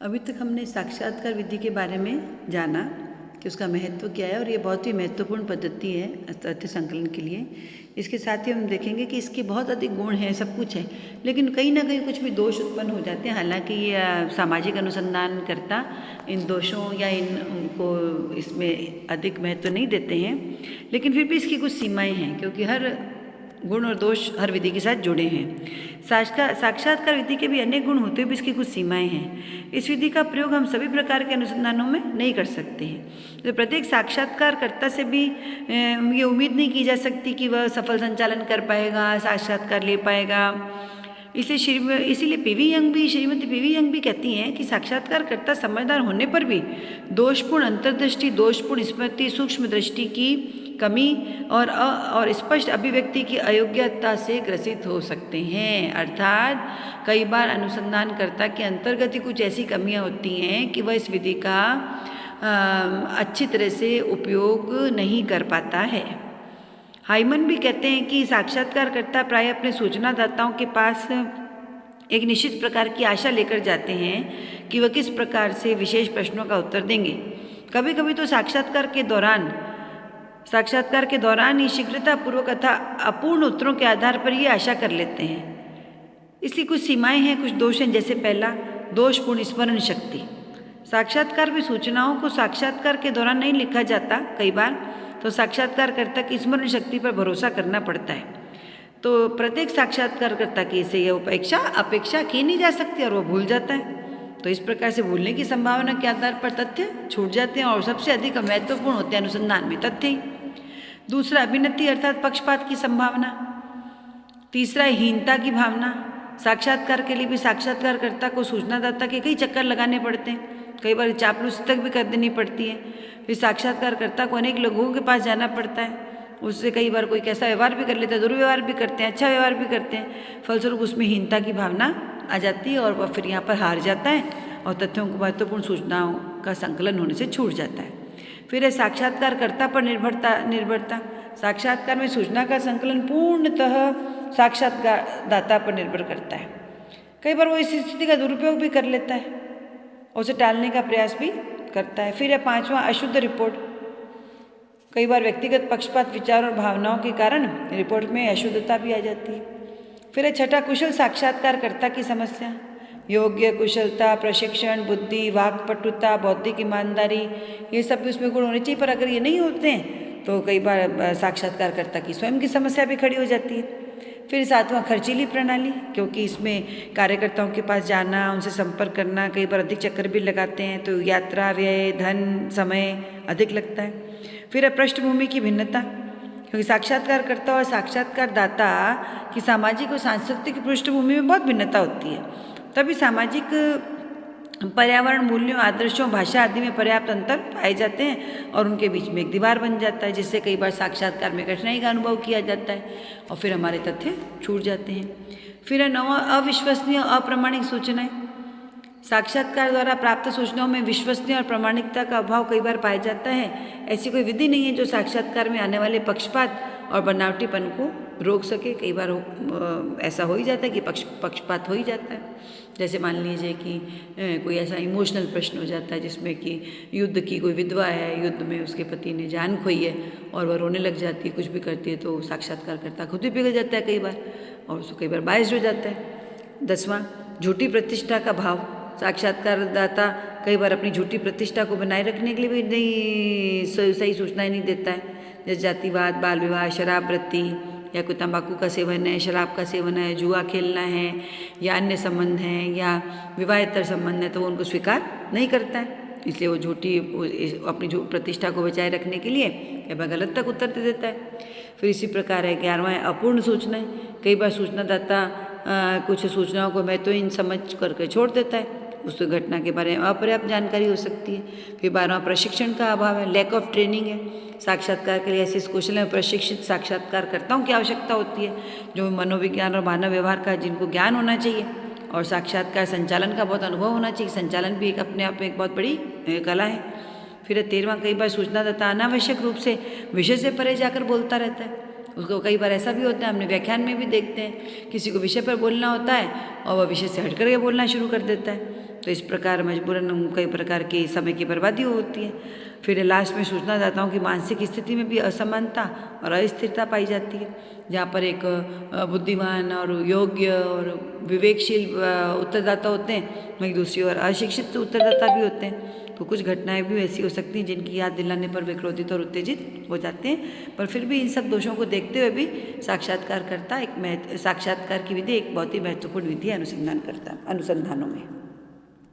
अभी तक हमने साक्षात्कार विधि के बारे में जाना कि उसका महत्व क्या है और ये बहुत ही महत्वपूर्ण पद्धति है तथ्य संकलन के लिए। इसके साथ ही हम देखेंगे कि इसके बहुत अधिक गुण हैं, सब कुछ है, लेकिन कहीं ना कहीं कुछ भी दोष उत्पन्न हो जाते हैं। हालांकि ये सामाजिक अनुसंधानकर्ता इन दोषों या इनको इसमें अधिक महत्व नहीं देते हैं, लेकिन फिर भी इसकी कुछ सीमाएँ हैं, क्योंकि हर गुण और दोष हर विधि के साथ जुड़े हैं। साक्षात्कार विधि के भी अनेक गुण होते हुए भी इसकी कुछ सीमाएं हैं। इस विधि का प्रयोग हम सभी प्रकार के अनुसंधानों में नहीं कर सकते हैं। तो प्रत्येक साक्षात्कारकर्ता से भी ये उम्मीद नहीं की जा सकती कि वह सफल संचालन कर पाएगा, साक्षात्कार ले पाएगा। इसीलिए श्रीमती पीवी यंग भी कहती हैं कि साक्षात्कारकर्ता समझदार होने पर भी दोषपूर्ण अंतर्दृष्टि, दोषपूर्ण स्मृति, सूक्ष्म दृष्टि की कमी और स्पष्ट अभिव्यक्ति की अयोग्यता से ग्रसित हो सकते हैं। अर्थात कई बार अनुसंधानकर्ता के अंतर्गत ही कुछ ऐसी कमियां होती हैं कि वह इस विधि का अच्छी तरह से उपयोग नहीं कर पाता है। हाइमन भी कहते हैं कि साक्षात्कारकर्ता प्राय अपने सूचनादाताओं के पास एक निश्चित प्रकार की आशा लेकर जाते हैं कि वह किस प्रकार से विशेष प्रश्नों का उत्तर देंगे। कभी कभी तो साक्षात्कार के दौरान ही शीघ्रतापूर्वक तथा अपूर्ण उत्तरों के आधार पर ये आशा कर लेते हैं। इसकी कुछ सीमाएं हैं, कुछ दोष हैं। जैसे पहला, दोषपूर्ण स्मरण शक्ति। साक्षात्कार में सूचनाओं को साक्षात्कार के दौरान नहीं लिखा जाता कई बार, तो साक्षात्कारकर्ता की स्मरण शक्ति पर भरोसा करना पड़ता है। तो प्रत्येक साक्षात्कारकर्ता की से यह अपेक्षा की नहीं जा सकती और वो भूल जाता है। तो इस प्रकार से भूलने की संभावना के आधार पर तथ्य छूट जाते हैं और सबसे अधिक महत्वपूर्ण होते हैं अनुसंधान में तथ्य ही। दूसरा, अभिनति अर्थात पक्षपात की संभावना। तीसरा, हीनता की भावना। साक्षात्कार के लिए भी साक्षात्कारकर्ता को सूचनादाता के कई चक्कर लगाने पड़ते हैं, कई बार चापलूसी तक भी कर देनी पड़ती है। फिर साक्षात्कारकर्ता को अनेक लोगों के पास जाना पड़ता है, उससे कई बार कोई कैसा व्यवहार भी कर लेता है, दुर्व्यवहार भी करते हैं, अच्छा व्यवहार भी करते हैं। फलस्वरूप उसमें हीनता की भावना आ जाती है और वह फिर यहाँ पर हार जाता है और तथ्यों को महत्वपूर्ण सूचनाओं का संकलन होने से छूट जाता है। फिर है साक्षात्कारकर्ता पर निर्भरता। साक्षात्कार में सूचना का संकलन पूर्णतः साक्षात्कारदाता पर निर्भर करता है। कई बार वो इस स्थिति का दुरुपयोग भी कर लेता है और उसे टालने का प्रयास भी करता है। फिर है पांचवा, अशुद्ध रिपोर्ट। कई बार व्यक्तिगत पक्षपात, विचार और भावनाओं के कारण रिपोर्ट में अशुद्धता भी आ जाती है। फिर है छठा, कुशल साक्षात्कारकर्ता की समस्या। योग्य, कुशलता, प्रशिक्षण, बुद्धि, वाक्पटुता, बौद्धिक ईमानदारी, ये सब भी उसमें गुण होने चाहिए, पर अगर ये नहीं होते हैं तो कई बार साक्षात्कारकर्ता की स्वयं की समस्या भी खड़ी हो जाती है। फिर सातवां, खर्चीली प्रणाली, क्योंकि इसमें कार्यकर्ताओं के पास जाना, उनसे संपर्क करना, कई बार अधिक चक्कर भी लगाते हैं, तो यात्रा व्यय, धन, समय अधिक लगता है। फिर है पृष्ठभूमि की भिन्नता, क्योंकि साक्षात्कारकर्ता और साक्षात्कारदाता की सामाजिक और सांस्कृतिक पृष्ठभूमि में बहुत भिन्नता होती है। तभी सामाजिक पर्यावरण, मूल्यों, आदर्शों, भाषा आदि में पर्याप्त अंतर पाए जाते हैं और उनके बीच में एक दीवार बन जाता है, जिससे कई बार साक्षात्कार में कठिनाई का अनुभव किया जाता है और फिर हमारे तथ्य छूट जाते हैं। फिर है नौवां, अविश्वसनीय, अप्रामाणिक सूचनाएं। साक्षात्कार द्वारा प्राप्त सूचनाओं में विश्वसनीय और प्रामाणिकता का अभाव कई बार पाया जाता है। ऐसी कोई विधि नहीं है जो साक्षात्कार में आने वाले पक्षपात और बनावटीपन को रोक सके। कई बार ऐसा हो ही जाता है कि पक्षपात हो ही जाता है। जैसे मान लीजिए कि कोई ऐसा इमोशनल प्रश्न हो जाता है जिसमें कि युद्ध की कोई विधवा है, युद्ध में उसके पति ने जान खोई है और वह रोने लग जाती है, कुछ भी करती है, तो साक्षात्कारकर्ता खुद भी पिघल जाता है कई बार और उसको कई बार बायस हो जाता है। 10वां, झूठी प्रतिष्ठा का भाव। साक्षात्कारदाता कई बार अपनी झूठी प्रतिष्ठा को बनाए रखने के लिए भी सही सूचनाएं नहीं देता है, जैसे जातिवाद, बाल विवाह, शराब वृत्ति, या कोई तंबाकू का सेवन है, शराब का सेवन है, जुआ खेलना है, या अन्य संबंध हैं, या विवाहेतर संबंध है, तो वो उनको स्वीकार नहीं करता है। इसलिए वो अपनी प्रतिष्ठा को बचाए रखने के लिए या गलत तक उत्तर दे देता है। फिर इसी प्रकार है 11वां, अपूर्ण सूचनाएं। कई बार सूचनादाता कुछ सूचनाओं को महत्वहीन समझ करके छोड़ देता है, उस घटना के बारे में अपर्याप्त जानकारी हो सकती है। फिर 12वां, प्रशिक्षण का अभाव है, लैक ऑफ ट्रेनिंग है। साक्षात्कार के लिए ऐसे कौशल में प्रशिक्षित साक्षात्कारकर्ताओं की आवश्यकता होती है, जो मनोविज्ञान और मानव व्यवहार का जिनको ज्ञान होना चाहिए और साक्षात्कार संचालन का बहुत अनुभव होना चाहिए। संचालन भी एक अपने आप में एक बहुत बड़ी कला है। फिर 13वां, कई बार सूचनादाता अनावश्यक रूप से विषय से परे जाकर बोलता रहता है। उसको कई बार ऐसा भी होता है, हमने व्याख्यान में भी देखते हैं, किसी को विषय पर बोलना होता है और वह विषय से हट करके बोलना शुरू कर देता है, तो इस प्रकार मजबूरन कई प्रकार की समय की बर्बादी होती है। फिर लास्ट में सूचना चाहता हूँ कि मानसिक स्थिति में भी असमानता और अस्थिरता पाई जाती है, जहाँ पर एक बुद्धिमान और योग्य और विवेकशील उत्तरदाता होते हैं, वहीं दूसरी ओर अशिक्षित उत्तरदाता भी होते हैं। तो कुछ घटनाएं भी ऐसी हो सकती हैं जिनकी याद दिलाने पर वे क्रोधित और उत्तेजित हो जाते हैं, पर फिर भी इन सब दोषों को देखते हुए भी साक्षात्कारकर्ता साक्षात्कार की विधि एक बहुत ही महत्वपूर्ण विधि अनुसंधानों में।